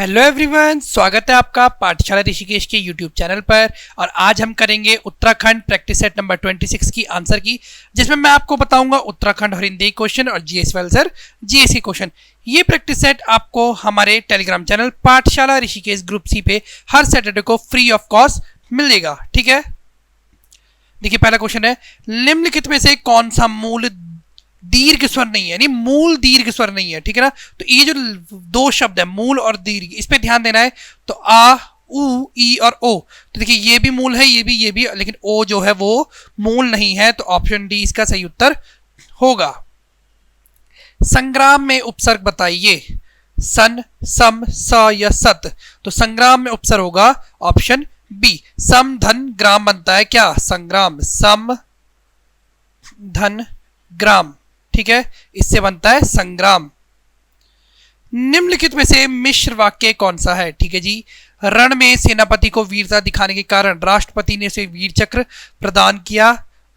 Hello everyone, स्वागत है आपका पाठशाला ऋषिकेश के यूट्यूब चैनल पर। और आज हम करेंगे उत्तराखंड प्रैक्टिस सेट नंबर 26 की आंसर की, जिसमें मैं आपको बताऊंगा उत्तराखंड और हिंदी क्वेश्चन और जीएस वेल्सर जीएस के क्वेश्चन। ये प्रैक्टिस सेट आपको हमारे टेलीग्राम चैनल पाठशाला ऋषिकेश ग्रुप सी पे हर सैटरडे को फ्री ऑफ कॉस्ट मिलेगा। ठीक है, देखिए पहला क्वेश्चन है, निम्नलिखित में से कौन सा मूल दीर्घ स्वर नहीं है, यानी मूल दीर्घ स्वर नहीं है। ठीक है ना, तो ये जो दो शब्द है मूल और दीर्घ, इस पे ध्यान देना है। तो आ, उ, ई और ओ, तो देखिए ये भी मूल है, ये भी, लेकिन ओ जो है वो मूल नहीं है, तो ऑप्शन डी इसका सही उत्तर होगा। संग्राम में उपसर्ग बताइए, सन, सम, स या सत। तो संग्राम में उपसर्ग होगा ऑप्शन बी, सम धन ग्राम बनता है क्या, संग्राम, सम धन ग्राम। ठीक है, इससे बनता है संग्राम। निम्नलिखित में से मिश्र वाक्य कौन सा है। ठीक है जी, रण में सेनापति को वीरता दिखाने के कारण राष्ट्रपति ने उसे वीर चक्र प्रदान किया,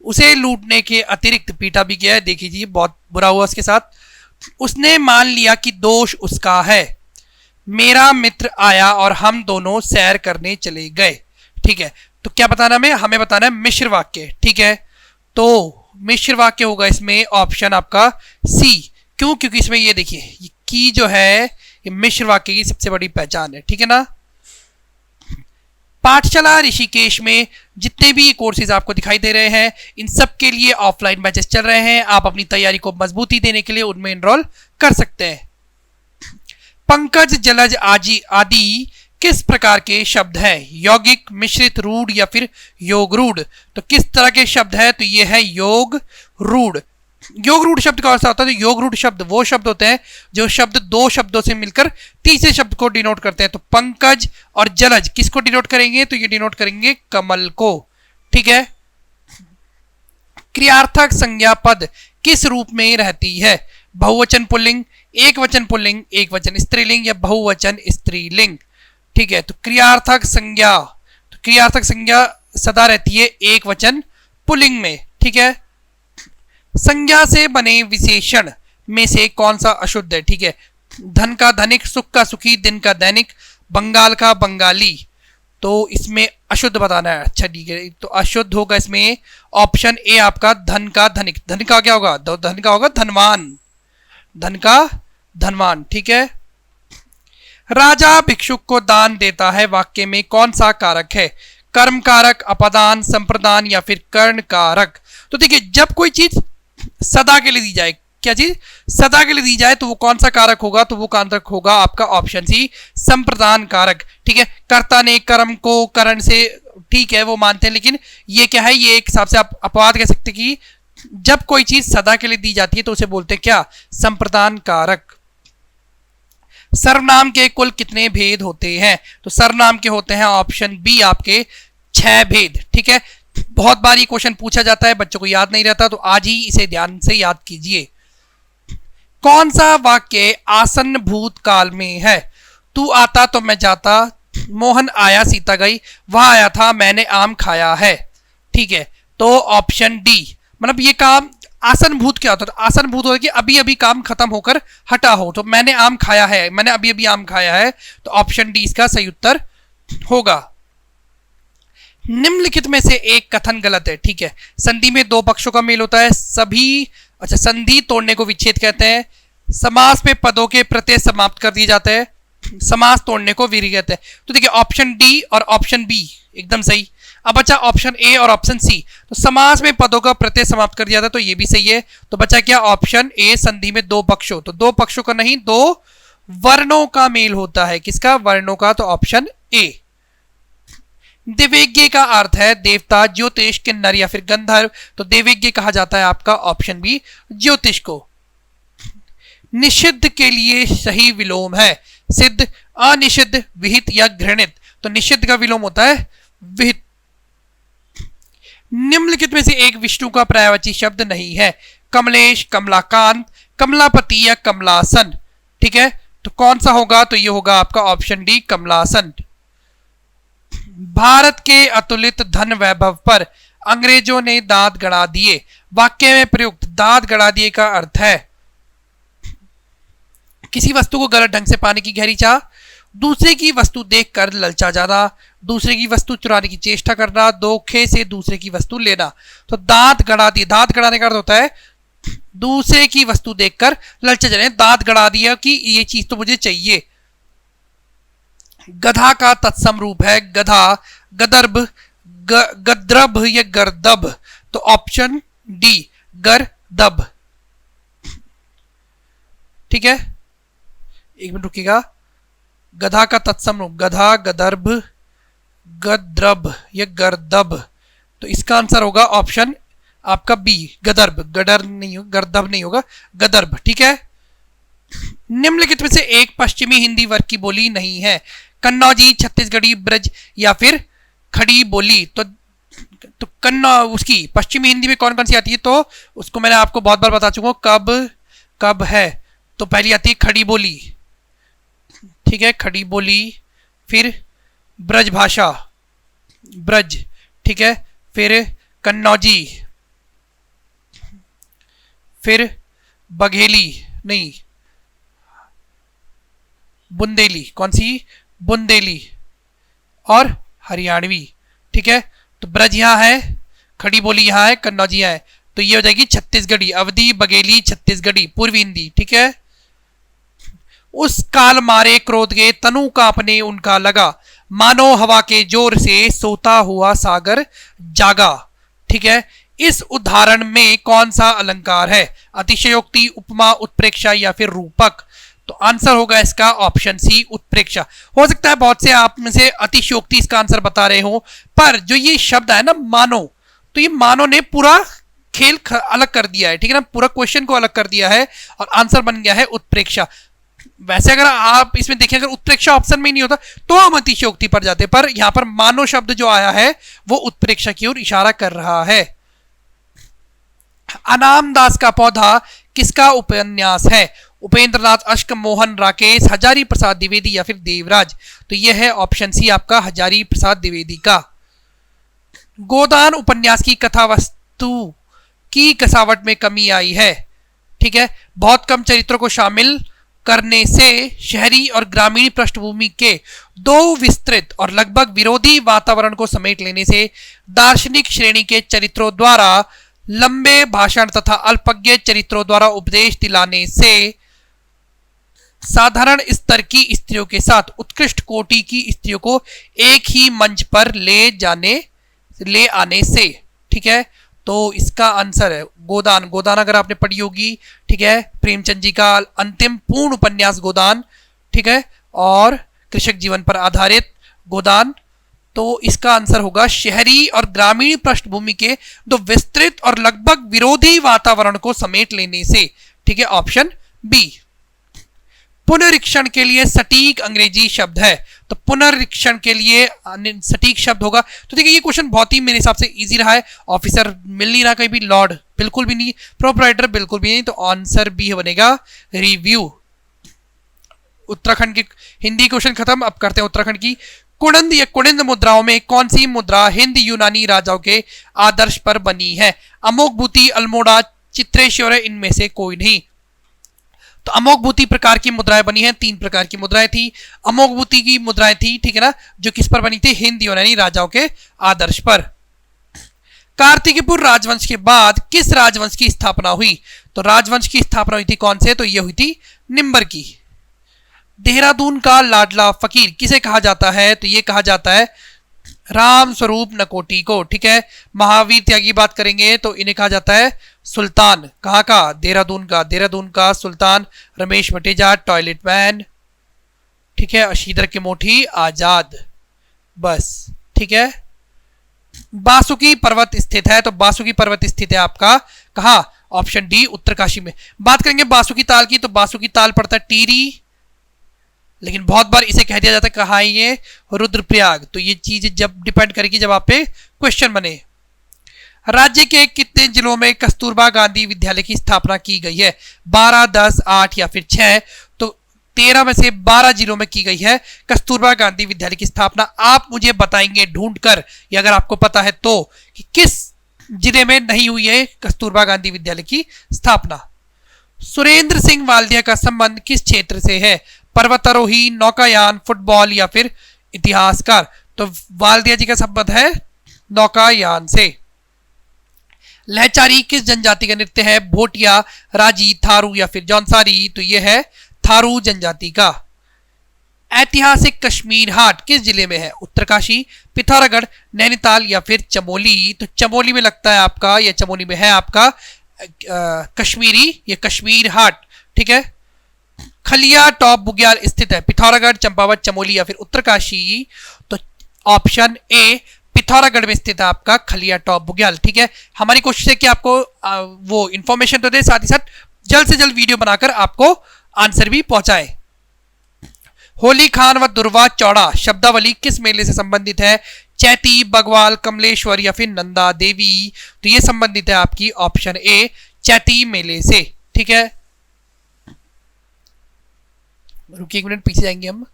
उसे लूटने के अतिरिक्त पीटा भी गया है। देखिए जी, बहुत बुरा हुआ उसके साथ। उसने मान लिया कि दोष उसका है। मेरा मित्र आया और हम दोनों सैर करने चले गए। ठीक है, तो क्या बताना हमें बताना है मिश्र वाक्य। ठीक है, तो मिश्र वाक्य होगा इसमें ऑप्शन आपका सी। क्यों? क्योंकि इसमें ये देखिए की जो है ये मिश्र वाक्य की सबसे बड़ी पहचान है। ठीक है ना। पाठशाला ऋषिकेश में जितने भी कोर्सेज आपको दिखाई दे रहे हैं, इन सब के लिए ऑफलाइन बैचेस चल रहे हैं। आप अपनी तैयारी को मजबूती देने के लिए उनमें एनरोल कर सकते हैं। पंकज, जलज आदि किस प्रकार के शब्द हैं, यौगिक, मिश्रित, रूढ़ या फिर योग रूढ़। तो किस तरह के शब्द है, तो ये है योग रूढ़। योग रूढ़ शब्द का अर्थ होता है, तो योग रूढ़ शब्द वो शब्द होते हैं जो शब्द दो शब्दों से मिलकर तीसरे शब्द को डिनोट करते हैं। तो पंकज और जलज किसको डिनोट करेंगे, तो ये डिनोट करेंगे कमल को। ठीक है, क्रियार्थक संज्ञा पद किस रूप में रहती है, बहुवचन पुल्लिंग, एक वचन पुल्लिंग, एक वचन स्त्रीलिंग या बहुवचन स्त्रीलिंग। ठीक है, तो क्रियार्थक संज्ञा सदा रहती है एक वचन पुल्लिंग में। ठीक है, संज्ञा से बने विशेषण में से कौन सा अशुद्ध है। ठीक है, धन का धनिक, सुख का सुखी, दिन का दैनिक, बंगाल का बंगाली। तो इसमें अशुद्ध बताना है। अच्छा ठीक है, तो अशुद्ध होगा इसमें ऑप्शन ए आपका धन का धनिक। धन का क्या होगा, धन का होगा धनवान, धन का धनवान। ठीक है, राजा भिक्षुक को दान देता है, वाक्य में कौन सा कारक है, कर्म कारक, अपदान, संप्रदान या फिर कर्ण कारक। तो देखिए जब कोई चीज सदा के लिए दी जाए, क्या चीज सदा के लिए दी जाए, तो वो कौन सा कारक होगा, तो वो कारक होगा आपका ऑप्शन सी, संप्रदान कारक। ठीक है, कर्ता ने कर्म को करण से, ठीक है वो मानते हैं, लेकिन ये क्या है, ये एक हिसाब से आप अपवाद कह सकते कि जब कोई चीज सदा के लिए दी जाती है तो उसे बोलते हैं क्या, संप्रदान कारक। सर्वनाम के कुल कितने भेद होते हैं, तो सर्वनाम के होते हैं ऑप्शन बी आपके 6 भेद। ठीक है, बहुत बार ये क्वेश्चन पूछा जाता है, बच्चों को याद नहीं रहता, तो आज ही इसे ध्यान से याद कीजिए। कौन सा वाक्य आसन्न भूतकाल में है, तू आता तो मैं जाता, मोहन आया सीता गई, वह आया था मैंने आम खाया है। ठीक है, तो ऑप्शन डी, मतलब ये काम आसन भूत क्या होता है, तो आसन भूत होता है कि अभी अभी काम खत्म होकर हटा हो। तो मैंने आम खाया है, मैंने अभी अभी आम खाया है, तो ऑप्शन डी इसका सही उत्तर होगा। निम्नलिखित में से एक कथन गलत है। ठीक है, संधि में दो पक्षों का मेल होता है, सभी, अच्छा संधि तोड़ने को विच्छेद कहते हैं, समास में पदों के प्रत्यय समाप्त कर दिए जाते हैं, समास तोड़ने को वीर कहते हैं। तो देखिए ऑप्शन डी और ऑप्शन बी एकदम सही। अब बचा ऑप्शन ए और ऑप्शन सी, तो समास में पदों का प्रत्यय समाप्त कर दिया था, तो ये भी सही है। तो बचा क्या, ऑप्शन ए, संधि में दो पक्षों, तो दो पक्षों का नहीं, दो वर्णों का मेल होता है। किसका, वर्णों का, तो ऑप्शन ए। दिव्यज्ञ का अर्थ है देवता, ज्योतिष, किन्नर या फिर गंधर्व, तो दिव्यज्ञ कहा जाता है आपका ऑप्शन बी, ज्योतिष को। निषिद्ध के लिए सही विलोम है, सिद्ध, अनिषिद्ध, विहित या घृणित। तो निषिद्ध का विलोम होता है विहित। निम्नलिखित में से एक विष्णु का पर्यायवाची शब्द नहीं है, कमलेश, कमलाकांत, कमलापति या कमलासन। ठीक है, तो कौन सा होगा, तो ये होगा आपका ऑप्शन डी, कमलासन। भारत के अतुलित धन वैभव पर अंग्रेजों ने दांत गड़ा दिए, वाक्य में प्रयुक्त दांत गड़ा दिए का अर्थ है किसी वस्तु को गलत ढंग से पाने की गहरी चाह, दूसरे की वस्तु देखकर ललचा जाना, दूसरे की वस्तु चुराने की चेष्टा करना, धोखे से दूसरे की वस्तु लेना। तो दांत गड़ा दिए, दांत गड़ाने का अर्थ होता है दूसरे की वस्तु देखकर ललचा जाने, दांत गड़ा दिया कि ये चीज तो मुझे चाहिए। गधा का तत्सम रूप है गधा, गदर्भ, गद्रभ या गर्दभ। तो ऑप्शन डी गर्दभ। ठीक है, एक मिनट रुकिएगा। गधा का तत्सम रूप गधा, गदर्भ, गद्रभ या गर्दभ। तो इसका आंसर होगा ऑप्शन आपका बी गदर्भ। गडर नहीं होगा, गर्दभ नहीं होगा, गदर्भ। ठीक है, निम्नलिखित में से एक पश्चिमी हिंदी वर्ग की बोली नहीं है, कन्नौजी, छत्तीसगढ़ी, ब्रज या फिर खड़ी बोली। तो उसकी पश्चिमी हिंदी में कौन कौन सी आती है, तो उसको मैंने आपको बहुत बार बता चुका हूं, कब कब है। तो पहली आती है खड़ी बोली, ठीक है, खड़ी बोली, फिर ब्रज भाषा, ब्रज, ठीक है, फिर कन्नौजी, फिर बघेली नहीं बुंदेली, कौन सी, बुंदेली, और हरियाणवी। ठीक है, तो ब्रज यहां है, खड़ी बोली यहां है, कन्नौजी यहां है। तो ये हो जाएगी छत्तीसगढ़ी, अवधी, बघेली, छत्तीसगढ़ी, पूर्वी हिंदी। ठीक है, उस काल मारे क्रोध के तनु कांपने उनका लगा, मानो हवा के जोर से सोता हुआ सागर जागा। ठीक है, इस उदाहरण में कौन सा अलंकार है, अतिशयोक्ति, उपमा, उत्प्रेक्षा या फिर रूपक। तो आंसर होगा इसका ऑप्शन सी उत्प्रेक्षा। हो सकता है बहुत से आप में से अतिशयोक्ति इसका आंसर बता रहे हो, पर जो ये शब्द है ना मानो, तो ये मानो ने पूरा खेल अलग कर दिया है। ठीक है ना, पूरा क्वेश्चन को अलग कर दिया है और आंसर बन गया है उत्प्रेक्षा। वैसे अगर आप इसमें देखें, अगर उत्प्रेक्षा ऑप्शन में ही नहीं होता तो हम अतिशयोक्ति पर जाते, पर यहां पर मानो शब्द जो आया है वो उत्प्रेक्षा की ओर इशारा कर रहा है। अनाम दास का पौधा किसका उपन्यास है, उपेंद्र नाथ, अश्क, मोहन, राकेश, हजारी प्रसाद द्विवेदी या फिर देवराज। तो यह है ऑप्शन सी आपका हजारी प्रसाद द्विवेदी का। गोदान उपन्यास की कथा वस्तु की कसावट में कमी आई है। ठीक है, बहुत कम चरित्रों को शामिल करने से शहरी और ग्रामीण पृष्ठभूमि के दो विस्तृत और लगभग विरोधी वातावरण को समेट लेने से, दार्शनिक श्रेणी के चरित्रों द्वारा लंबे भाषण तथा अल्पज्ञ चरित्रों द्वारा उपदेश दिलाने से, साधारण स्तर की स्त्रियों के साथ उत्कृष्ट कोटि की स्त्रियों को एक ही मंच पर ले आने से। ठीक है, तो इसका आंसर है गोदान। गोदान अगर आपने पढ़ी होगी, ठीक है, प्रेमचंद जी का अंतिम पूर्ण उपन्यास गोदान, ठीक है, और कृषक जीवन पर आधारित गोदान। तो इसका आंसर होगा शहरी और ग्रामीण पृष्ठभूमि के दो विस्तृत और लगभग विरोधी वातावरण को समेट लेने से। ठीक है, ऑप्शन बी। पुनरीक्षण के लिए सटीक अंग्रेजी शब्द है, तो पुनरीक्षण के लिए सटीक शब्द होगा। तो देखिए ये क्वेश्चन बहुत ही मेरे हिसाब से इजी रहा है। ऑफिसर मिल नहीं रहा कहीं भी, लॉर्ड बिल्कुल भी नहीं, प्रोपराइटर बिल्कुल भी नहीं, तो आंसर बी बनेगा रिव्यू। उत्तराखंड की हिंदी क्वेश्चन खत्म, अब करते हैं उत्तराखंड की। कुणंद या कुणिंद मुद्राओं में कौन सी मुद्रा हिंद यूनानी राजाओं के आदर्श पर बनी है, अमोघ भूति, अल्मोड़ा, चित्रेश्वर, इनमें से कोई नहीं। तो अमोघ भूति प्रकार की मुद्राएं बनी हैं, 3 प्रकार की मुद्राएं थी। अमोघ भूति की मुद्राएं थी, ठीक है ना, जो किस पर बनी थी, हिंद यूनानी राजाओं के आदर्श पर। कार्तिकपुर राजवंश के बाद किस राजवंश की स्थापना हुई, तो राजवंश की स्थापना हुई थी कौन से, तो ये हुई थी निम्बर की। देहरादून का लाडला फकीर किसे कहा जाता है, तो ये कहा जाता है राम स्वरूप नकोटी को। ठीक है, महावीर त्यागी बात करेंगे तो इन्हें कहा जाता है सुल्तान। कहाँ का, देहरादून का, देहरादून का सुल्तान। रमेश भटेजा टॉयलेट मैन, ठीक है, अशीदर के मोठी आजाद, बस। ठीक है, बासुकी पर्वत स्थित है, तो बासुकी पर्वत स्थित है आपका कहाँ, ऑप्शन डी उत्तरकाशी में। बात करेंगे बासुकी ताल की, तो बासुकी ताल पड़ता है टीरी, लेकिन बहुत बार इसे कह दिया जाता है कहाँ है ये, रुद्रप्रयाग। तो ये चीज जब डिपेंड करेगी जब आप पे क्वेश्चन बने। राज्य के कितने जिलों में कस्तूरबा गांधी विद्यालय की स्थापना की गई है, 12, 10, 8 या फिर 6। तो 13 में से 12 जिलों में की गई है कस्तूरबा गांधी विद्यालय की स्थापना। आप मुझे बताएंगे ढूंढकर, या अगर आपको पता है तो, कि किस जिले में नहीं हुई है कस्तूरबा गांधी विद्यालय की स्थापना। सुरेंद्र सिंह वाल्दिया का संबंध किस क्षेत्र से है, पर्वतारोही, नौकायान, फुटबॉल या फिर इतिहासकार। तो वाल्दिया जी का संबंध है नौकायान से। लहचारी किस जनजाति का नृत्य है? भोटिया, राजी, थारू या फिर जौनसारी। तो यह है थारू जनजाति का। ऐतिहासिक कश्मीर हाट किस जिले में है? उत्तरकाशी, पिथौरागढ़, नैनीताल या फिर चमोली। तो चमोली में लगता है आपका, या चमोली में है आपका कश्मीरी या कश्मीर हाट। ठीक है। खलिया टॉप बुग्याल स्थित है? पिथौरागढ़, चंपावत, चमोली या फिर उत्तरकाशी। तो ऑप्शन ए पिथौरागढ़ में स्थित है आपका खलिया टॉप बुग्याल। ठीक है। हमारी कोशिश है कि आपको वो इंफॉर्मेशन तो दे, साथ ही साथ जल्द से जल्द वीडियो बनाकर आपको आंसर भी पहुंचाए। होली खान व दुर्वा चौड़ा शब्दावली किस मेले से संबंधित है? चैती, बगवाल, कमलेश्वर या फिर नंदा देवी। तो ये संबंधित है आपकी ऑप्शन ए चैती मेले से। ठीक है। रुकिए एक मिनट, पीछे जाएंगे हम।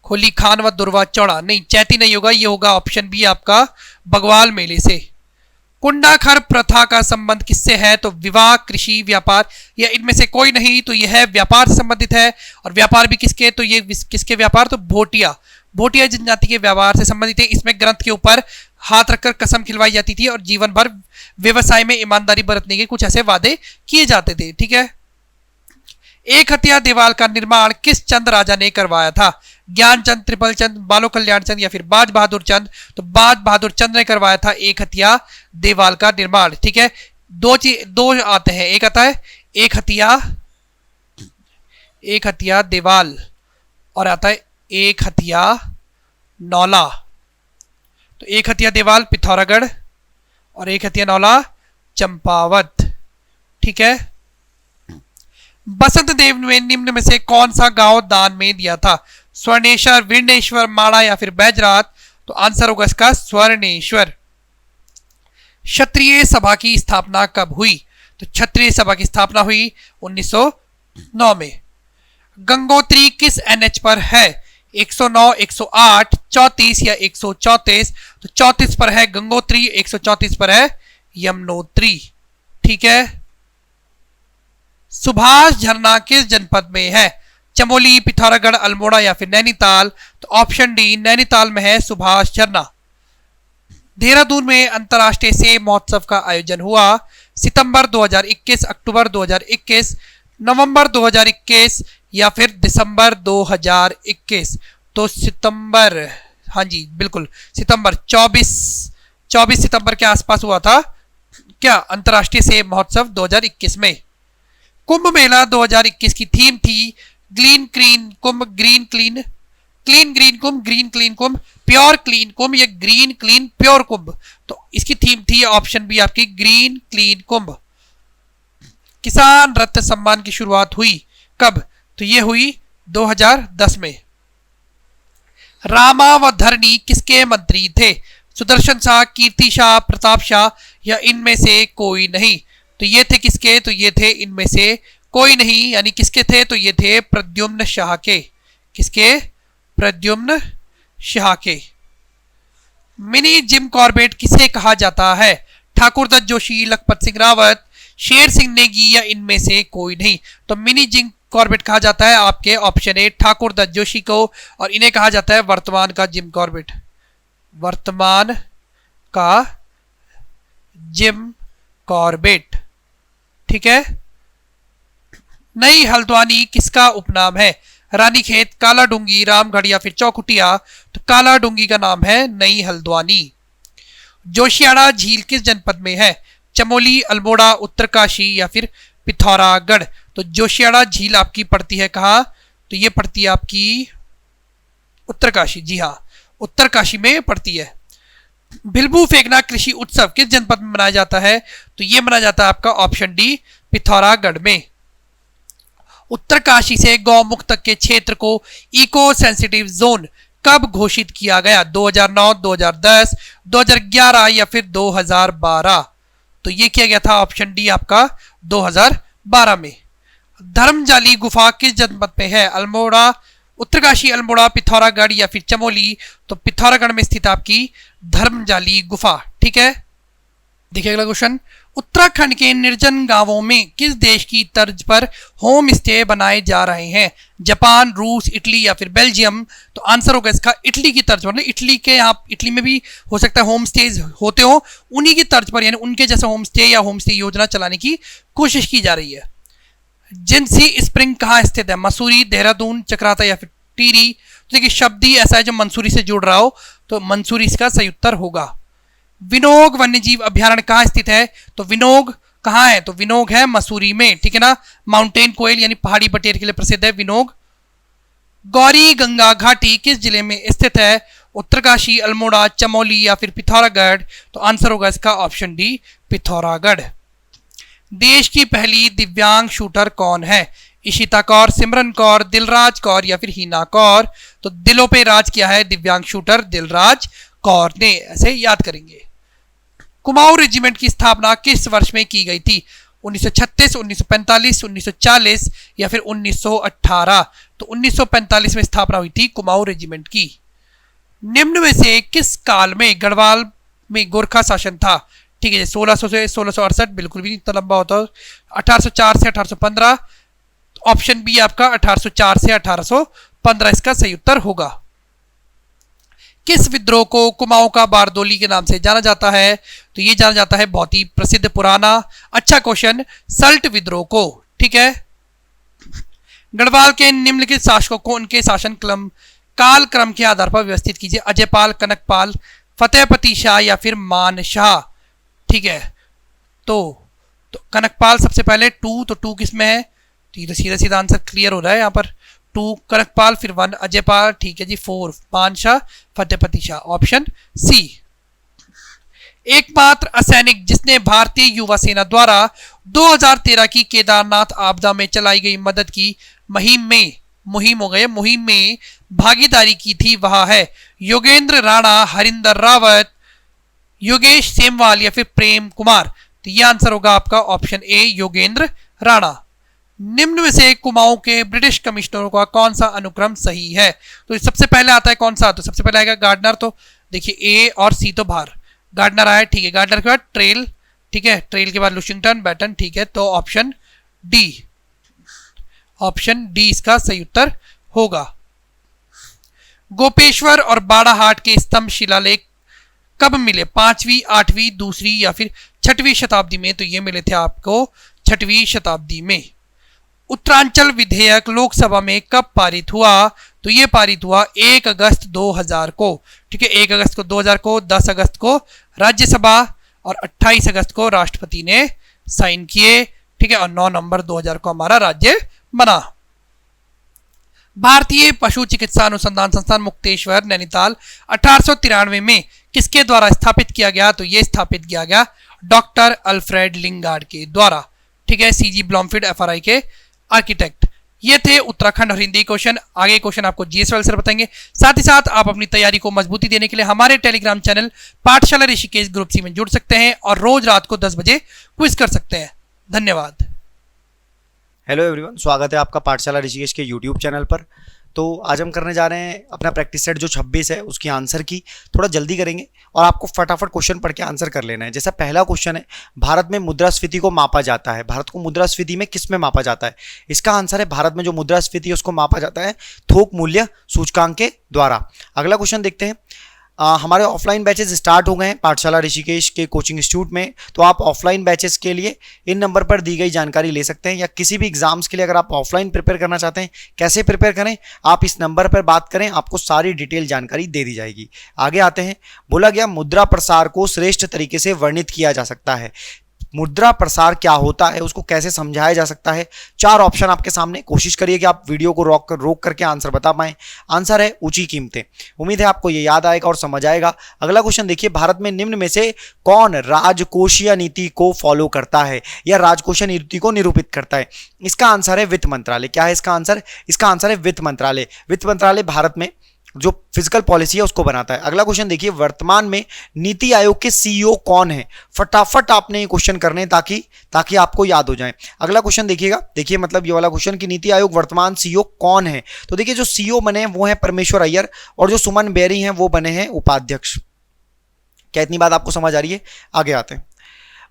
होली खान व दुर्वा चौड़ा, नहीं चैती नहीं होगा, ये होगा ऑप्शन बी आपका बगवाल मेले से। कुंडाखर प्रथा का संबंध किससे है? तो विवाह, कृषि, व्यापार या इनमें से कोई नहीं। तो यह है व्यापार से संबंधित है। और व्यापार भी किसके? तो ये किसके व्यापार? तो भोटिया, भोटिया जनजाति के व्यापार से संबंधित है। इसमें ग्रंथ के ऊपर हाथ रखकर कसम खिलवाई जाती थी और जीवन भर व्यवसाय में ईमानदारी बरतने के कुछ ऐसे वादे किए जाते थे। ठीक है। एक हथिया देवाल का निर्माण किस चंद राजा ने करवाया था? ज्ञानचंद, त्रिपल चंद, बालो कल्याण चंद या फिर बाज बहादुर चंद। तो बाज बहादुर चंद ने करवाया था एक हथिया देवाल का निर्माण। ठीक है। दो आते हैं, एक आता है एक हथिया देवाल और आता है एक हथिया नौला। तो एक हथिया देवाल पिथौरागढ़ और एक हथिया नौला चंपावत। ठीक है। बसंत देव ने निम्न में से कौन सा गांव दान में दिया था? स्वर्णेश्वर, विरनेश्वर, माड़ा या फिर बैजनाथ। तो आंसर होगा इसका स्वर्णेश्वर। क्षत्रिय सभा की स्थापना कब हुई? तो क्षत्रिय सभा की स्थापना हुई 1909 में। गंगोत्री किस एनएच पर है? 109, 108, 34 या 134। तो 34 पर है गंगोत्री, 134 पर है यमुनोत्री। ठीक है। सुभाष झरना किस जनपद में है? चमोली, पिथौरागढ़, अल्मोड़ा या फिर नैनीताल। तो ऑप्शन डी नैनीताल में है सुभाष झरना। देहरादून में अंतर्राष्ट्रीय सेब महोत्सव का आयोजन हुआ। सितंबर 2021, अक्टूबर 2021, नवंबर 2021 या फिर दिसंबर 2021। तो सितंबर, हाँ जी बिल्कुल सितंबर 24 सितंबर के आसपास हुआ था क्या अंतर्राष्ट्रीय सेब महोत्सव 2021 में। कुंभ मेला 2021 की थीम थी ग्रीन क्लीन कुंभ, ग्रीन क्लीन, क्लीन ग्रीन कुंभ, ग्रीन क्लीन कुंभ, प्योर क्लीन कुंभ या ग्रीन क्लीन प्योर कुंभ। तो इसकी थीम थी ऑप्शन बी आपकी ग्रीन क्लीन कुंभ। किसान रत्न सम्मान की शुरुआत हुई कब? तो ये हुई 2010 में। रामा व धरणी किसके मंत्री थे? सुदर्शन शाह, कीर्ति शाह, प्रताप शाह या इनमें से कोई नहीं। तो ये थे किसके? तो ये थे इनमें से कोई नहीं, यानी किसके थे? तो ये थे प्रद्युम्न शाह के। किसके? प्रद्युम्न शाह के। मिनी जिम कॉर्बेट किसे कहा जाता है? ठाकुर दत्त जोशी, लखपत सिंह रावत, शेर सिंह नेगी या इनमें से कोई नहीं। तो मिनी जिम कॉर्बेट कहा जाता है आपके ऑप्शन ए ठाकुर दत्त जोशी को, और इन्हें कहा जाता है वर्तमान का जिम कॉर्बेट, वर्तमान का जिम कॉर्बेट। ठीक है। नई हल्द्वानी किसका उपनाम है? रानीखेत, काला डूंगी, रामगढ़ या फिर चौखुटिया। तो काला डूंगी का नाम है नई हल्द्वानी। जोशियाड़ा झील किस जनपद में है? चमोली, अल्मोड़ा, उत्तरकाशी या फिर पिथौरागढ़। तो जोशियाड़ा झील आपकी पड़ती है कहाँ? तो ये पड़ती है आपकी उत्तरकाशी। जी हाँ, उत्तरकाशी में पड़ती है। भिलबू फेंकना कृषि उत्सव किस जनपद में मनाया जाता है? तो ये मनाया जाता है आपका ऑप्शन डी पिथौरागढ़ में। उत्तरकाशी से गौमुख तक के क्षेत्र को इको सेंसिटिव जोन कब घोषित किया गया? 2009, 2010, 2011 या फिर 2012। तो ये किया गया था ऑप्शन डी आपका 2012 में। धर्मजाली गुफा किस जनपद में है? अल्मोड़ा, उत्तरकाशी, अल्मोड़ा, पिथौरागढ़ या फिर चमोली। तो पिथौरागढ़ में स्थित आपकी धर्मजाली गुफा। ठीक है। देखिए अगला क्वेश्चन, उत्तराखंड के निर्जन गांवों में किस देश की तर्ज पर होम स्टे बनाए जा रहे हैं? जापान, रूस, इटली या फिर बेल्जियम? तो आंसर होगा इसका इटली की तर्ज पर। मतलब इटली के, यहाँ इटली में भी हो सकता है होम स्टेज होते हो, उन्हीं की तर्ज पर यानी उनके जैसा होम स्टे या होम स्टे योजना चलाने की कोशिश की जा रही है। जिंसी स्प्रिंग कहाँ स्थित है? मसूरी, देहरादून, चक्राता या फिर टिहरी? तो देखिए शब्द ही ऐसा है जो मंसूरी से जुड़ रहा हो, तो मंसूरी इसका सही उत्तर होगा। विनोग वन्यजीव अभ्यारण्य कहाँ स्थित है? तो विनोग कहाँ है? तो विनोग है मसूरी में, ठीक है ना। माउंटेन कोयल यानी पहाड़ी बटेर के लिए प्रसिद्ध है विनोग। गौरी गंगा घाटी किस जिले में स्थित है? उत्तरकाशी, अल्मोड़ा, चमोली या फिर पिथौरागढ़? तो आंसर होगा इसका ऑप्शन डी, पिथौरागढ़। देश की पहली दिव्यांग शूटर कौन है? इशिता कौर, सिमरन कौर, दिलराज कौर या फिर हीना कौर? तो दिलों पे राज किया है दिव्यांग शूटर दिलराज कौर ने, ऐसे याद करेंगे। कुमाऊं रेजिमेंट की स्थापना किस वर्ष में की गई थी? 1936, 1945, 1940 या फिर 1918? तो 1945 में स्थापना हुई थी कुमाऊं रेजिमेंट की। निम्न में से किस काल में गढ़वाल में गोरखा शासन था? ठीक है, 1600 से 1668, बिल्कुल भी इतना लंबा होता है। 1804 से 1815? ऑप्शन बी आपका 1804 से 1815 इसका सही उत्तर होगा। किस विद्रोह को कुमाऊं का बारदोली के नाम से जाना जाता है? तो ये जाना जाता है बहुत ही प्रसिद्ध पुराना अच्छा क्वेश्चन, सल्ट विद्रोह को, ठीक है। गढ़वाल के निम्नलिखित शासकों को उनके शासन काल क्रम के आधार पर व्यवस्थित कीजिए। अजयपाल, कनकपाल, फतेहपति शाह या फिर मानशाह? ठीक है, तो कनकपाल सबसे पहले, तो टू किस में है? तो ये तो सीधा सीधा आंसर क्लियर हो रहा है यहाँ पर, 2 कनकपाल, फिर 1 अजयपाल, ठीक है जी, 4 मानशाह, फतेहपति शाह, ऑप्शन सी। एकमात्र असैनिक जिसने भारतीय युवा सेना द्वारा 2013 की केदारनाथ आपदा में चलाई गई मदद की मुहिम में भागीदारी की थी वह है योगेंद्र राणा, हरिंदर रावत, योगेश सेमवाल या फिर प्रेम कुमार? तो यह आंसर होगा आपका ऑप्शन ए, योगेंद्र राणा। निम्न में से कुमाऊं के ब्रिटिश कमिश्नरों का कौन सा अनुक्रम सही है? तो सबसे पहले आता है कौन सा? तो सबसे पहले आएगा गार्डनर, तो देखिए ए और सी तो बाहर, गार्डनर आया, ठीक है। गार्डनर के बाद ट्रेल, ठीक है, ट्रेल के बाद लुशिंगटन, बैटन, ठीक है। तो ऑप्शन डी इसका सही उत्तर होगा। गोपेश्वर और बाड़ाहाट के स्तंभ शिलालेख कब मिले? 5वीं, 8वीं, दूसरी या फिर 6वीं शताब्दी में? तो ये मिले थे आपको 6वीं शताब्दी में। उत्तरांचल विधेयक लोकसभा में कब पारित हुआ? तो ये पारित हुआ 1 अगस्त 2000 को, ठीक है। 1 अगस्त को 2000 को, 10 अगस्त को राज्यसभा और 28 अगस्त को राष्ट्रपति ने साइन किए, ठीक है। और 9 नवंबर 2000 को हमारा राज्य बना। भारतीय पशु चिकित्सा अनुसंधान संस्थान मुक्तेश्वर, नैनीताल 1893 में किसके द्वारा स्थापित किया गया? तो ये स्थापित किया गया डॉक्टर अल्फ्रेड लिंगार्ड के द्वारा, ठीक है। सीजी ब्लॉमफील्ड एफआरआई के आर्किटेक्ट। ये थे उत्तराखंड और हिंदी क्वेश्चन। आगे क्वेश्चन आपको जीएसवाल सर बताएंगे। साथ ही साथ आप अपनी तैयारी को मजबूती देने के लिए हमारे टेलीग्राम चैनल पाठशाला ऋषिकेश ग्रुप सी में जुड़ सकते हैं और रोज रात को 10 बजे क्विज कर सकते हैं। धन्यवाद। हेलो एवरीवन, स्वागत है आपका पाठशाला ऋषिकेश के यूट्यूब चैनल पर। तो आज हम करने जा रहे हैं अपना प्रैक्टिस सेट जो 26 है उसकी आंसर की थोड़ा जल्दी करेंगे और आपको फटाफट क्वेश्चन पढ़ के आंसर कर लेना है। जैसा पहला क्वेश्चन है, भारत में मुद्रास्फीति को मापा जाता है। भारत को मुद्रास्फीति में किस में मापा जाता है? इसका आंसर है भारत में जो मुद्रास्फीति है उसको मापा जाता है थोक मूल्य सूचकांक के द्वारा। अगला क्वेश्चन देखते हैं। हमारे ऑफलाइन बैचेस स्टार्ट हो गए हैं पाठशाला ऋषिकेश के कोचिंग इंस्टीट्यूट में, तो आप ऑफलाइन बैचेस के लिए इन नंबर पर दी गई जानकारी ले सकते हैं, या किसी भी एग्जाम्स के लिए अगर आप ऑफलाइन प्रिपेयर करना चाहते हैं कैसे प्रिपेयर करें, आप इस नंबर पर बात करें, आपको सारी डिटेल जानकारी दे दी जाएगी। आगे आते हैं। बोला गया मुद्रा प्रसार को श्रेष्ठ तरीके से वर्णित किया जा सकता है। मुद्रा प्रसार क्या होता है, उसको कैसे समझाया जा सकता है? 4 ऑप्शन आपके सामने, कोशिश करिए कि आप वीडियो को रोक करके आंसर बता पाएं। आंसर है ऊंची कीमतें। उम्मीद है आपको ये याद आएगा और समझ आएगा। अगला क्वेश्चन देखिए, भारत में निम्न में से कौन राजकोषीय नीति को फॉलो करता है या राजकोषीय नीति को निरूपित करता है? इसका आंसर है वित्त मंत्रालय। क्या है इसका आंसर? इसका आंसर है वित्त मंत्रालय। वित्त मंत्रालय भारत में जो फिजिकल पॉलिसी है उसको बनाता है। अगला क्वेश्चन देखिए, वर्तमान में नीति आयोग के सीईओ कौन है? फटाफट आपने ये क्वेश्चन करने ताकि आपको याद हो जाए। अगला क्वेश्चन देखिएगा, देखिए मतलब ये वाला क्वेश्चन कि नीति आयोग वर्तमान सीईओ कौन है? तो देखिए जो सीईओ बने हैं वो है परमेश्वर अय्यर और जो सुमन बेरी हैं वो बने हैं उपाध्यक्ष। क्या इतनी बात आपको समझ आ रही है? आगे आते हैं।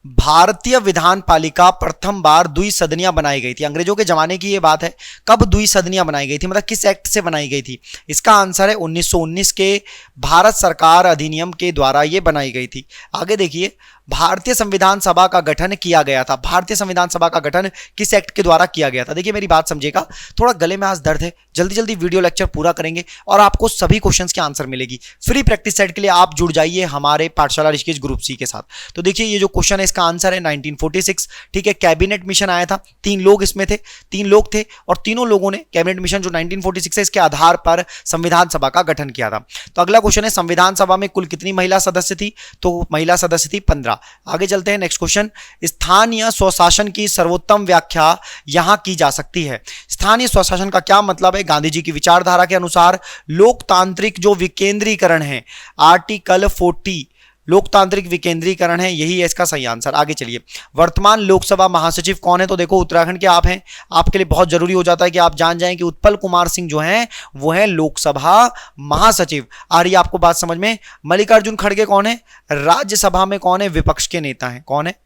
भारतीय विधान पालिका प्रथम बार द्विसदनीय बनाई गई थी? अंग्रेजों के जमाने की ये बात है। कब द्विसदनीय बनाई गई थी, मतलब किस एक्ट से बनाई गई थी? इसका आंसर है 1919 के भारत सरकार अधिनियम के द्वारा ये बनाई गई थी। आगे देखिए, भारतीय संविधान सभा का गठन किया गया था। भारतीय संविधान सभा का गठन किस एक्ट के द्वारा किया गया था? देखिए मेरी बात समझिएगा, थोड़ा गले में आज दर्द है, जल्दी जल्दी वीडियो लेक्चर पूरा करेंगे और आपको सभी क्वेश्चंस के आंसर मिलेगी। फ्री प्रैक्टिस सेट के लिए आप जुड़ जाइए हमारे पाठशाला ऋषिकेश ग्रुप सी के साथ। तो देखिए ये जो क्वेश्चन है इसका आंसर है 1946। ठीक है, कैबिनेट मिशन आया था, 3 लोग इसमें थे, 3 लोग थे और तीनों लोगों ने कैबिनेट मिशन जो 1946 है इसके आधार पर संविधान सभा का गठन किया था। तो अगला क्वेश्चन है, संविधान सभा में कुल कितनी महिला सदस्य थी? तो महिला सदस्य थी 15। आगे चलते हैं, नेक्स्ट क्वेश्चन, स्थानीय स्वशासन की सर्वोत्तम व्याख्या यहां की जा सकती है। स्थानीय स्वशासन का क्या मतलब है? गांधी जी की विचारधारा के अनुसार लोकतांत्रिक जो विकेंद्रीकरण है, आर्टिकल 40 लोकतांत्रिक विकेंद्रीकरण है, यही है इसका सही आंसर। आगे चलिए, वर्तमान लोकसभा महासचिव कौन है? तो देखो उत्तराखंड के आप हैं, आपके लिए बहुत जरूरी हो जाता है कि आप जान जाएं कि उत्पल कुमार सिंह जो हैं वो है लोकसभा महासचिव। आ रही है आपको बात समझ में? मल्लिकार्जुन खड़गे कौन है? राज्यसभा में कौन है? विपक्ष के नेता हैं। कौन है?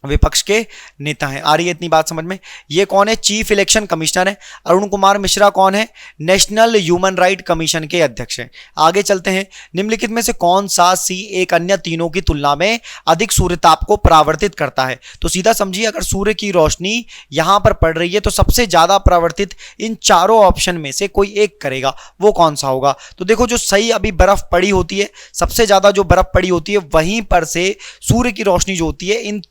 विपक्ष के नेता हैं। आ रही है इतनी बात समझ में? ये कौन है? चीफ इलेक्शन कमिश्नर है। अरुण कुमार मिश्रा कौन है? नेशनल ह्यूमन राइट कमीशन के अध्यक्ष हैं। आगे चलते हैं, निम्नलिखित में से कौन सा सी एक अन्य तीनों की तुलना में अधिक सूर्यताप को परावर्तित करता है? तो सीधा समझिए, अगर सूर्य की रोशनी यहां पर पड़ रही है तो सबसे ज्यादा परावर्तित इन चारों ऑप्शन में से कोई एक करेगा, वो कौन सा होगा? तो देखो जो सही अभी बर्फ पड़ी होती है, सबसे ज्यादा जो बर्फ पड़ी होती है वहीं पर से सूर्य की रोशनी जो होती है इन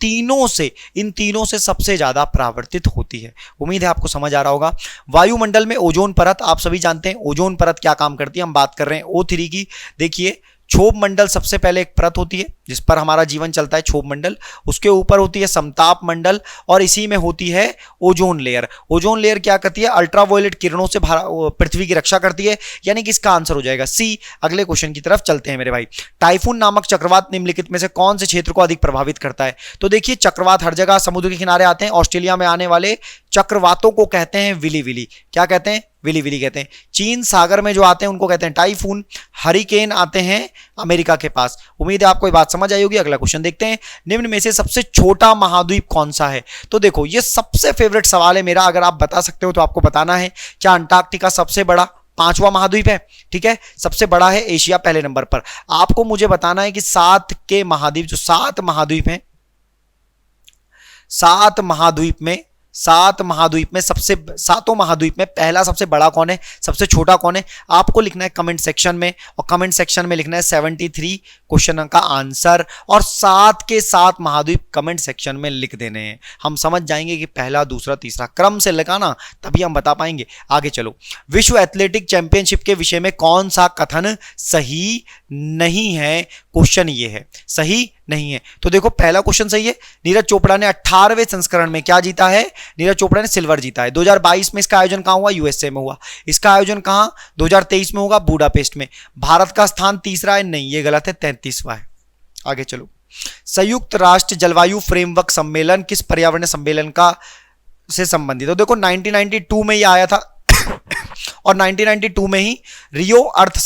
तीनों से सबसे ज्यादा परावर्तित होती है। उम्मीद है आपको समझ आ रहा होगा। वायुमंडल में ओजोन परत, आप सभी जानते हैं ओजोन परत क्या काम करती है। हम बात कर रहे हैं O3 की। देखिए क्षोभ मंडल सबसे पहले एक परत होती है जिस पर हमारा जीवन चलता है, क्षोभ मंडल। उसके ऊपर होती है समताप मंडल और इसी में होती है ओजोन लेयर। ओजोन लेयर क्या करती है? अल्ट्रावायलेट किरणों से पृथ्वी की रक्षा करती है, यानी कि इसका आंसर हो जाएगा सी। अगले क्वेश्चन की तरफ चलते हैं मेरे भाई। टाइफून नामक चक्रवात निम्नलिखित में से कौन से क्षेत्र को अधिक प्रभावित करता है? तो देखिए चक्रवात हर जगह समुद्र के किनारे आते हैं। ऑस्ट्रेलिया में आने वाले चक्रवातों को कहते हैं विली विली। क्या कहते हैं? विली विली कहते हैं। चीन सागर में जो आते हैं उनको कहते हैं टाइफून। हरिकेन आते हैं अमेरिका के पास। उम्मीद है आपको ये बात समझ आई होगी। अगला क्वेश्चन देखते हैं, निम्न में से सबसे छोटा महाद्वीप कौन सा है? तो देखो ये सबसे फेवरेट सवाल है मेरा, अगर आप बता सकते हो तो आपको बताना है। क्या अंटार्कटिका सबसे बड़ा 5वां महाद्वीप है? ठीक है, सबसे बड़ा है एशिया पहले नंबर पर। आपको मुझे बताना है कि 7 के महाद्वीप, जो 7 महाद्वीप हैं, 7 महाद्वीप में सातों महाद्वीप में पहला सबसे बड़ा कौन है, सबसे छोटा कौन है? आपको लिखना है कमेंट सेक्शन में, और कमेंट सेक्शन में लिखना है 73 क्वेश्चन का आंसर, और 7 के 7 महाद्वीप कमेंट सेक्शन में लिख देने हैं। हम समझ जाएंगे कि पहला, दूसरा, तीसरा क्रम से लगाना, तभी हम बता पाएंगे। आगे चलो, विश्व एथलेटिक चैंपियनशिप के विषय में कौन सा कथन सही नहीं है? क्वेश्चन ये है, सही नहीं है। तो देखो पहला क्वेश्चन सही है। नीरज चोपड़ा ने 18वें संस्करण में क्या जीता है? नीरज चोपड़ा ने सिल्वर जीता है। 2022 में इसका आयोजन कहां हुआ? यूएसए में हुआ। इसका आयोजन कहां? 2023 में होगा, बुडापेस्ट में। भारत का स्थान तीसरा है? नहीं, ये गलत है, 33वां है। आगे चलो, संयुक्त राष्ट्र जलवायु फ्रेमवर्क सम्मेलन किस पर्यावरण सम्मेलन का से संबंधित? तो देखो 1992 में ये आया था और 1992 में ही रियो अर्थ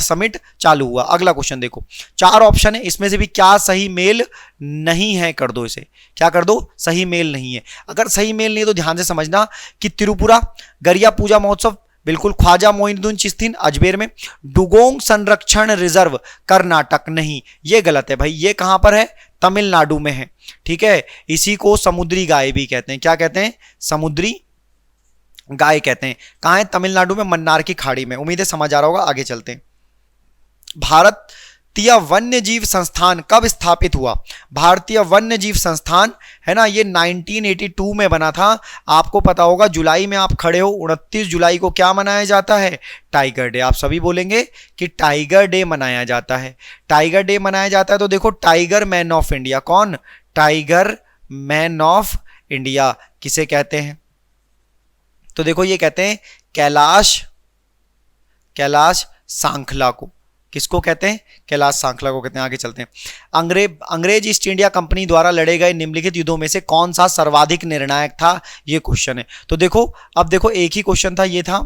समिट चालू हुआ। अगला क्वेश्चन देखो, 4 ऑप्शन है, इसमें से भी क्या सही मेल नहीं है? कर दो इसे, क्या कर दो? सही मेल नहीं है। अगर सही मेल नहीं है तो ध्यान से समझना कि त्रिपुरा गरिया पूजा महोत्सव बिल्कुल, ख्वाजा मोइनुद्दीन चिश्ती अजमेर में। डुगोंग संरक्षण रिजर्व कर्नाटक, नहीं, ये गलत है भाई। ये कहां पर है? तमिलनाडु में है। ठीक है, इसी को समुद्री गाय भी कहते हैं। क्या कहते हैं? समुद्री गाय कहते हैं। कहां है? तमिलनाडु में, मन्नार की खाड़ी में। उम्मीद है समझ आ रहा होगा। आगे चलते हैं, भारतीय वन्य जीव संस्थान कब स्थापित हुआ? भारतीय वन्य जीव संस्थान है ना, ये 1982 में बना था। आपको पता होगा, जुलाई में आप खड़े हो, 29 जुलाई को क्या मनाया जाता है? Tiger day. आप सभी बोलेंगे कि टाइगर डे मनाया जाता है, टाइगर डे मनाया जाता है। तो देखो, टाइगर मैन ऑफ इंडिया कौन? टाइगर मैन ऑफ इंडिया किसे कहते हैं? तो देखो ये कहते हैं कैलाश सांखला को। किसको कहते हैं? कैलाश सांखला को कहते हैं। आगे चलते हैं, अंग्रेज ईस्ट इंडिया कंपनी द्वारा लड़े गए निम्नलिखित युद्धों में से कौन सा सर्वाधिक निर्णायक था? ये क्वेश्चन है। तो देखो, अब देखो एक ही क्वेश्चन था, ये था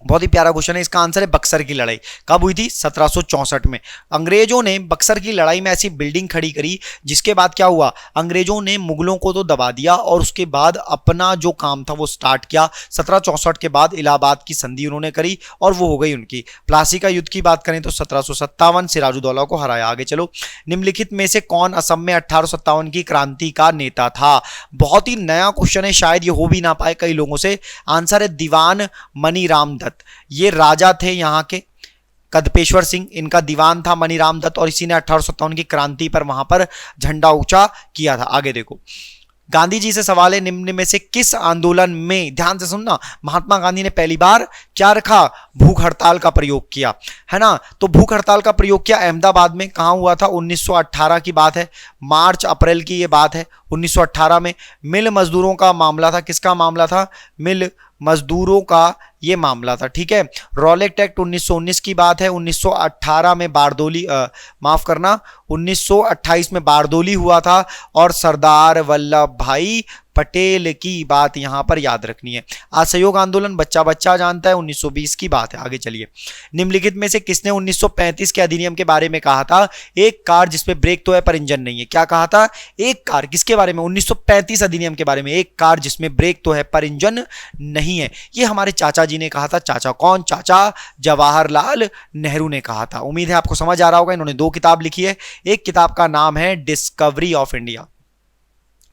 बहुत ही प्यारा क्वेश्चन है। इसका आंसर है बक्सर की लड़ाई। कब हुई थी? 1764 में। अंग्रेजों ने बक्सर की लड़ाई में ऐसी बिल्डिंग खड़ी करी जिसके बाद क्या हुआ, अंग्रेजों ने मुगलों को तो दबा दिया और उसके बाद अपना जो काम था वो स्टार्ट किया। 1764 के बाद इलाहाबाद की संधि उन्होंने करी और वो हो गई उनकी। प्लासी का युद्ध की बात करें तो 1757 सिराजुद्दौला को हराया। आगे चलो, निम्नलिखित में से कौन असम में 1857 की क्रांति का नेता था? बहुत ही नया क्वेश्चन है, शायद ये हो भी ना पाए कई लोगों से। आंसर है दीवान मनीराम दत्त। ये राजा थे यहाँ के कदपेश्वर सिंह, इनका दीवान था मनीराम दत्त और इसी ने 1857 की क्रांति पर वहां पर झंडा ऊंचा किया था। आगे देखो, गांधी जी से सवाल है, निम्न में से किस आंदोलन में, ध्यान से सुनना, महात्मा गांधी ने पहली बार क्या रखा? भूख हड़ताल का प्रयोग किया, है ना। तो भूख हड़ताल का प्रयोग किया अहमदाबाद में। कहां हुआ था? 1918 की बात है, मार्च अप्रैल की ये बात है। 1918 में मिल मजदूरों का मामला था। किसका मामला था? मिल मजदूरों का ये मामला था, ठीक है। रॉलेट एक्ट 1919 की बात है। 1918 में बारदोली, माफ करना, 1928 में बारदोली हुआ था और सरदार वल्लभ भाई पटेल की बात यहां पर याद रखनी है। असहयोग आंदोलन बच्चा बच्चा जानता है, 1920 की बात है। आगे चलिए, निम्नलिखित में से किसने 1935 के अधिनियम के बारे में कहा था? एक कार जिसमें ब्रेक तो है पर इंजन नहीं है। क्या कहा था? एक कार, किसके बारे में? 1935 अधिनियम के बारे में। एक कार जिसमें ब्रेक तो है पर इंजन नहीं है, ये हमारे चाचा जी ने कहा था। चाचा कौन? चाचा जवाहरलाल नेहरू ने कहा था। उम्मीद है आपको समझ आ रहा होगा। इन्होंने 2 किताब लिखी है। एक किताब का नाम है डिस्कवरी ऑफ इंडिया।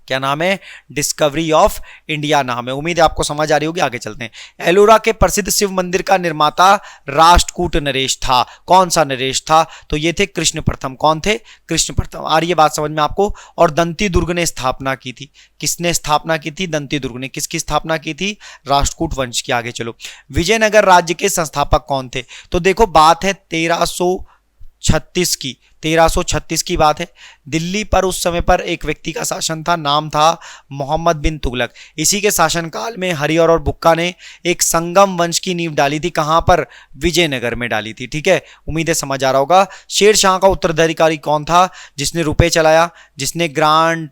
क्या नाम है? डिस्कवरी ऑफ इंडिया नाम है। उम्मीद है आपको समझ आ रही होगी। आगे चलते हैं। एलोरा के प्रसिद्ध शिव मंदिर का निर्माता राष्ट्रकूट नरेश था। कौन सा नरेश था? तो ये थे कृष्ण प्रथम। कौन थे? कृष्ण प्रथम। आ रही है बात समझ में आपको। और दंती दुर्ग ने स्थापना की थी। किसने स्थापना की थी? दंती दुर्ग ने। किसकी स्थापना की थी? राष्ट्रकूट वंश की। आगे चलो, विजयनगर राज्य के संस्थापक कौन थे? तो देखो, बात है 1336 की। 1336 की बात है। दिल्ली पर उस समय पर एक व्यक्ति का शासन था, नाम था मोहम्मद बिन तुगलक। इसी के शासनकाल में हरिहर और बुक्का ने एक संगम वंश की नींव डाली थी। कहां पर? विजयनगर में डाली थी, ठीक है। उम्मीद है समझ आ रहा होगा। शेर शाह का उत्तराधिकारी कौन था? जिसने रुपए चलाया, जिसने ग्रांड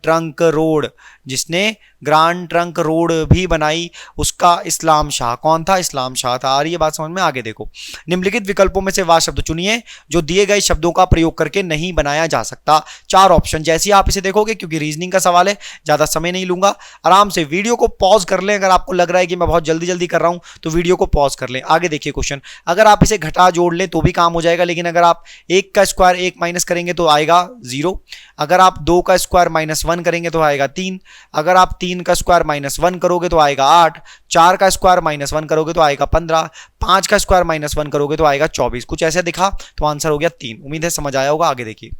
ट्रंक रोड भी बनाई, उसका इस्लाम शाह। कौन था? इस्लाम शाह था। आ रही है बात समझ में? आगे देखो, निम्नलिखित विकल्पों में से वह शब्द चुनिए जो दिए गए शब्दों का प्रयोग करके नहीं बनाया जा सकता। 4 ऑप्शन। जैसे आप इसे देखोगे, क्योंकि रीजनिंग का सवाल है, ज्यादा समय नहीं लूंगा, आराम से वीडियो को पॉज कर लें। अगर आपको लग रहा है कि मैं बहुत जल्दी कर रहा हूं तो वीडियो को पॉज कर लें। आगे देखिए क्वेश्चन। अगर आप इसे घटा जोड़ लें तो भी काम हो जाएगा, लेकिन अगर आप 1 का स्क्वायर 1 माइनस करेंगे तो आएगा 0। अगर आप 2 का स्क्वायर -1 करेंगे तो आएगा 3। अगर आप 3 का स्क्वायर -1 करोगे तो आएगा 8। 4 का स्क्वायर -1 करोगे तो आएगा 15। 5 का स्क्वायर -1 करोगे तो आएगा 24। कुछ ऐसे दिखा तो आंसर हो गया 3। उम्मीद है समझ आया होगा। आगे देखिए,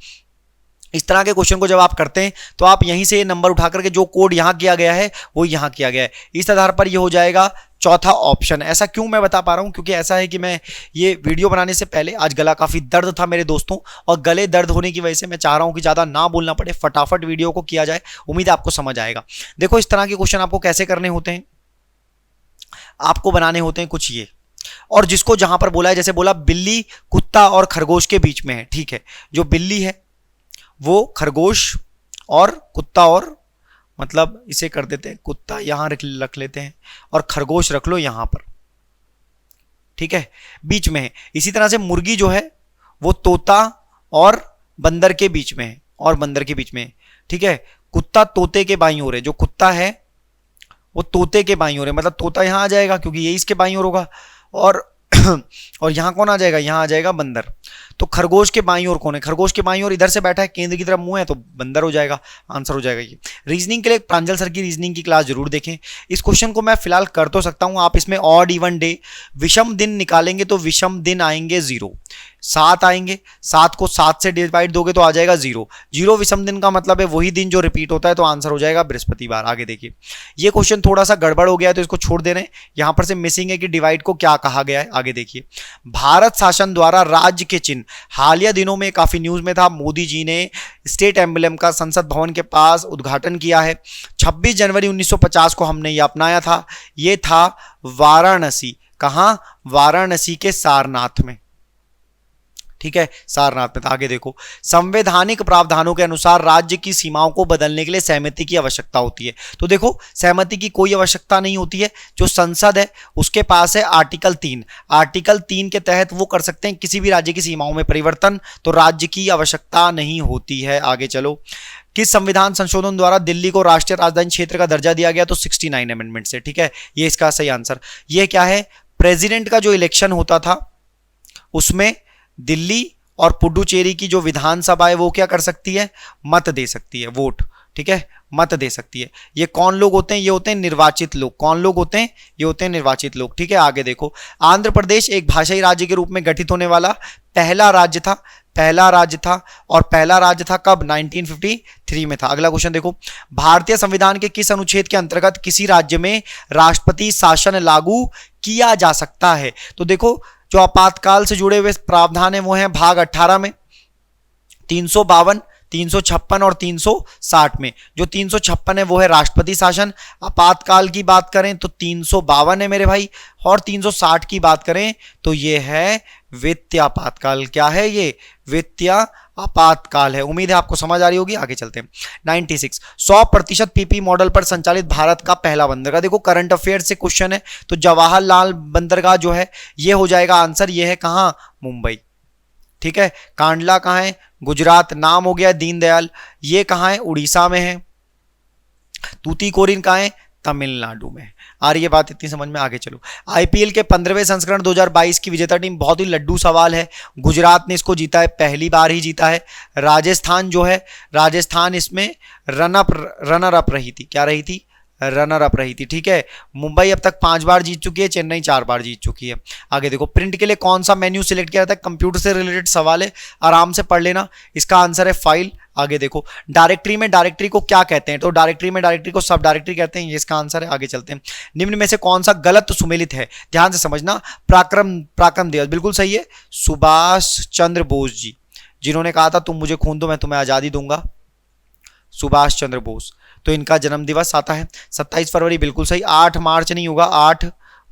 इस तरह के क्वेश्चन को जब आप करते हैं तो आप यहीं से नंबर उठा करके जो कोड यहां किया गया है वो यहां किया गया है, इस आधार पर ये हो जाएगा चौथा ऑप्शन। ऐसा क्यों मैं बता पा रहा हूं? क्योंकि ऐसा है कि मैं ये वीडियो बनाने से पहले आज गला काफी दर्द था मेरे दोस्तों, और गले दर्द होने की वजह से मैं चाह रहा हूं कि ज्यादा ना बोलना पड़े, फटाफट वीडियो को किया जाए। उम्मीद है आपको समझ आएगा। देखो, इस तरह के क्वेश्चन आपको कैसे करने होते हैं, आपको बनाने होते हैं कुछ ये, और जिसको जहां पर बोला है, जैसे बोला बिल्ली कुत्ता और खरगोश के बीच में है, ठीक है। जो बिल्ली है वो खरगोश और कुत्ता, और मतलब इसे कर देते हैं, कुत्ता यहां रख लेते हैं और खरगोश रख लो यहां पर, ठीक है, बीच में है। इसी तरह से मुर्गी जो है वो तोता और बंदर के बीच में है, और बंदर के बीच में है, ठीक है। कुत्ता तोते के बाईं ओर है, जो कुत्ता है वो तोते के बाईं ओर है, मतलब तोता यहां आ जाएगा क्योंकि ये इसके बाईं ओर होगा, और यहां कौन आ जाएगा? यहां आ जाएगा बंदर। तो खरगोश के बाईं ओर कौन है? खरगोश के बाईं ओर इधर से बैठा है, केंद्र की तरफ मुंह है, तो बंदर हो जाएगा। आंसर हो जाएगा ये। रीजनिंग के लिए प्रांजल सर की रीजनिंग की क्लास जरूर देखें। इस क्वेश्चन को मैं फिलहाल कर तो सकता हूं, आप इसमें ऑड इवन डे विषम दिन निकालेंगे तो विषम दिन आएंगे 0, 7 आएंगे, 7 को 7 से डिवाइड दोगे तो आ जाएगा 0। 0 विषम दिन का मतलब है वही दिन जो रिपीट होता है, तो आंसर हो जाएगा बृहस्पतिवार। आगे देखिए, ये क्वेश्चन थोड़ा सा गड़बड़ हो गया है तो इसको छोड़ दे रहे हैं। यहां पर से मिसिंग है कि डिवाइड को क्या कहा गया है। आगे देखिए, भारत शासन द्वारा राज्य के चिन्ह, हालिया दिनों में काफी न्यूज में था, मोदी जी ने स्टेट एम्बलम का संसद भवन के पास उद्घाटन किया है। 26 जनवरी 1950 को हमने ये अपनाया था। ये था वाराणसी। कहां? वाराणसी के सारनाथ में। ठीक है, सारनाथ में था। आगे देखो, संवैधानिक प्रावधानों के अनुसार राज्य की सीमाओं को बदलने के लिए सहमति की आवश्यकता होती है। तो देखो, सहमति की कोई आवश्यकता नहीं होती है, जो संसद है उसके पास है आर्टिकल 3। आर्टिकल 3 के तहत वो कर सकते हैं किसी भी राज्य की सीमाओं में परिवर्तन, तो राज्य की आवश्यकता नहीं होती है। आगे चलो, किस संविधान संशोधन द्वारा दिल्ली को राष्ट्रीय राजधानी क्षेत्र का दर्जा दिया गया? तो 69 अमेंडमेंट से। ठीक है, ये इसका सही आंसर। ये क्या है, प्रेसिडेंट का जो इलेक्शन होता था उसमें दिल्ली और पुडुचेरी की जो विधानसभा है वो क्या कर सकती है? मत दे सकती है, वोट। ठीक है, मत दे सकती है। ये कौन लोग होते हैं? ये होते हैं निर्वाचित लोग। कौन लोग होते हैं? ये होते हैं निर्वाचित लोग। ठीक है, आगे देखो, आंध्र प्रदेश एक भाषाई राज्य के रूप में गठित होने वाला पहला राज्य था। पहला राज्य था, और पहला राज्य था कब? 1953 में था। अगला क्वेश्चन देखो, भारतीय संविधान के किस अनुच्छेद के अंतर्गत किसी राज्य में राष्ट्रपति शासन लागू किया जा सकता है? तो देखो, जो आपातकाल से जुड़े हुए प्रावधान है वो है भाग 18 में, 352, 356 और 360 में। जो 356 है वो है राष्ट्रपति शासन। आपातकाल की बात करें तो 352 है मेरे भाई, और 360 की बात करें तो ये है वित्तीय आपातकाल। क्या है ये? वित्तीय आपातकाल है। उम्मीद है आपको समझ आ रही होगी। आगे चलते हैं। 96, 100% पीपी मॉडल पर संचालित भारत का पहला बंदरगाह। देखो, करंट अफेयर से क्वेश्चन है, तो जवाहरलाल बंदरगाह जो है ये हो जाएगा आंसर। ये है कहां? मुंबई। ठीक है, कांडला कहां है? गुजरात। नाम हो गया दीनदयाल, ये कहां है? उड़ीसा में है। तूतीकोरिन कहां है? तमिलनाडु में। आ रही है बात इतनी समझ में? आगे चलो, आईपीएल के 15वें संस्करण 2022 की विजेता टीम, बहुत ही लड्डू सवाल है। गुजरात ने इसको जीता है, पहली बार ही जीता है। राजस्थान जो है, राजस्थान इसमें रनर अप रही थी। क्या रही थी? रनर अप रही थी। ठीक है, मुंबई अब तक 5 बार जीत चुकी है, चेन्नई 4 बार जीत चुकी है। आगे देखो, प्रिंट के लिए कौन सा मेन्यू सिलेक्ट किया जाता है? कंप्यूटर से रिलेटेड सवाल है, आराम से पढ़ लेना। इसका आंसर है फाइल। आगे देखो, डायरेक्टरी में डायरेक्टरी को क्या कहते हैं? तो डायरेक्टरी में डायरेक्टरी को सब डायरेक्टरी कहते हैं, ये इसका आंसर है। आगे चलते हैं। निम्न में से कौन सा गलत सुमेलित है? ध्यान से समझना। पराक्रम दिवस बिल्कुल सही है। सुभाष चंद्र बोस जी, जिन्होंने कहा था तुम मुझे खून दो मैं तुम्हें आजादी दूंगा, सुभाष चंद्र बोस, तो इनका जन्म दिवस आता है। 27 फरवरी बिल्कुल सही। 8 मार्च नहीं होगा, 8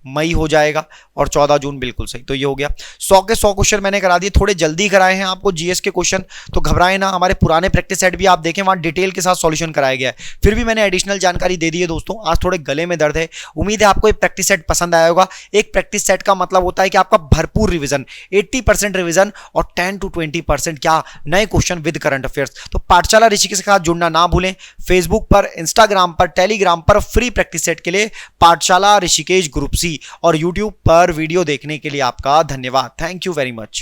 मई हो जाएगा, और 14 जून बिल्कुल सही। तो ये हो गया। 100 के 100 क्वेश्चन मैंने करा दिए, थोड़े जल्दी कराए हैं आपको जीएस के क्वेश्चन, तो घबराए ना। हमारे पुराने प्रैक्टिस सेट भी आप देखें, वहां डिटेल के साथ सॉल्यूशन कराया गया है। फिर भी मैंने एडिशनल जानकारी दे दी है दोस्तों। आज थोड़े गले में दर्द है, उम्मीद है आपको एक प्रैक्टिस सेट पसंद आया होगा। एक प्रैक्टिस सेट का मतलब होता है कि आपका भरपूर रिविजन, 80% रिविजन और 10 to 20% क्या नए क्वेश्चन विद करंट अफेयर्स। तो पाठशाला ऋषिकेश के साथ जुड़ना ना भूलें। फेसबुक पर, इंस्टाग्राम पर, टेलीग्राम पर फ्री प्रैक्टिस सेट के लिए पाठशाला ऋषिकेश ग्रुप सी, और यूट्यूब पर वीडियो देखने के लिए आपका धन्यवाद। Thank you very much.